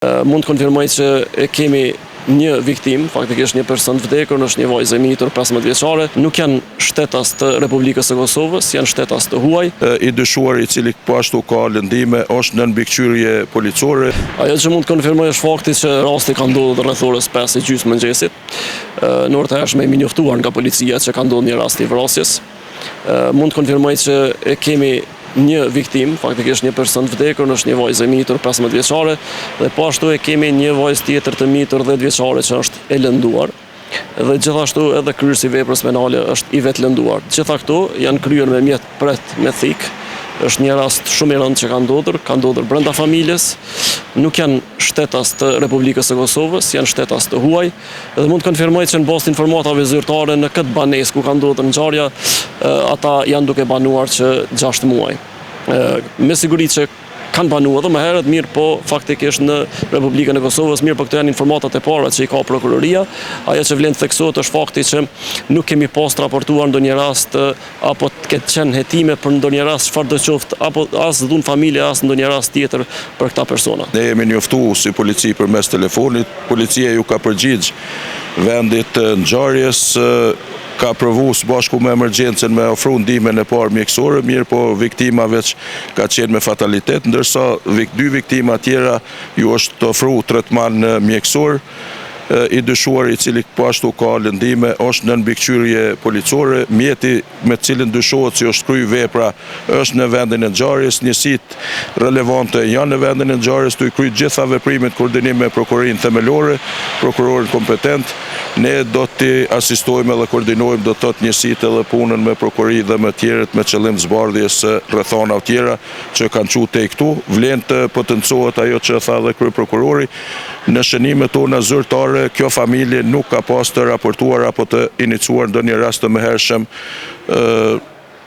Mund të konfirmoj që kemi një viktim, faktikisht një person vdekur, është një vajzë e mitur 15 vjeçare. Nuk janë shtetas të Republikës së Kosovës, janë shtetas të huaj. I dyshuari i cili po ashtu ka lëndime është në mbikëqyrje policore. Ajo që mund të konfirmoj është fakti që rasti ka ndodhur rreth orës 5:30 mëngjesit. Në orë të hershme jemi njoftuar nga policia që ka ndodhur një rast i vrasjes. Mund të konfirmoj që kemi një viktim, faktikisht një person vdekur, është një vajzë e mitur 15 vjeçare dhe po ashtu kemi një vajzë tjetër të mitur 10 vjeçare që është e lënduar. Dhe gjithashtu edhe kryerësi i veprës penale është i vetë lënduar. Gjitha këto janë kryer me mjet pret me thik. Është një rast shumë i rëndë që ka ndodhur brenda familjes. Nuk janë shtetas të Republikës së Kosovës, janë shtetas të huaj. Dhe mund të konfirmoj që në bazë të informative zyrtare në këtë banesë ku ka ndodhur ngjarja, ata janë duke banuar që 6 muaj. Me siguri që kanë banuar edhe më herët, mirë po faktikisht në Republikën e Kosovës, mirë po këto janë informatat e para që i ka prokuroria. Ajo që vlen të theksohet është fakti që nuk kemi pas të raportuar ndonjë rast apo të ketë qenë hetime për ndonjë rast çfarëdo qoftë, apo as dhun familje as ndonjë rast tjetër për këta persona. Ne jemi njoftuar si polici përmes telefonit, policia ju ka përgjigj vendit të ngjarjes, ka provu së bashku me emergjencën me ofru ndihmen e parë mjekësore, mirë po viktima veç ka qenë me fatalitet, ndërsa 2 viktima tjera ju është ofru tretman mjekësor. I dyshuari i cili po ashtu ka lëndime është në mbikëqyrje policore, mjeti me cilin dyshohet se është kryer vepra është në vendin e ngjarjes, njësitë relevante janë në vendin e ngjarjes, të kryej gjitha veprimet koordinim me prokurorinë themelore, prokurorin kompetent. Ne do të asistojmë dhe koordinojmë do të thotë njësitë edhe punën me prokurori dhe me tjerët me qëllim zbardhjes rrethana tjera që kanë qenë te këtu. Vlen të potencohet ajo që tha dhe kryeprokurori, në shënimet tona zyrtare kjo familje nuk ka pas të raportuar apo të iniciuar ndonjë rast të mëhershëm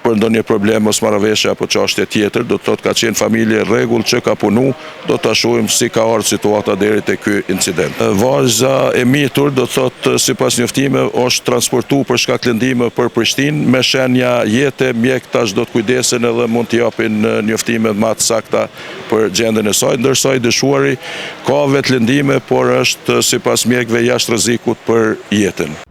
për ndonjë problem ose marrëveshje apo çështje tjetër. Do të thotë ka qenë familje rregull që ka punu, do ta shohim si ka ardhur situata deri te ky incident. Vajza e mitur do të thotë sipas njoftimeve është transportuar për shkak lëndime për Prishtinë me shenja jete, mjek tash do të kujdesen edhe mund t'i japin njoftime më të sakta për gjendjen e saj, ndërsa i dyshuari ka vetë lëndime, por është sipas mjekëve jashtë rrezikut për jetën.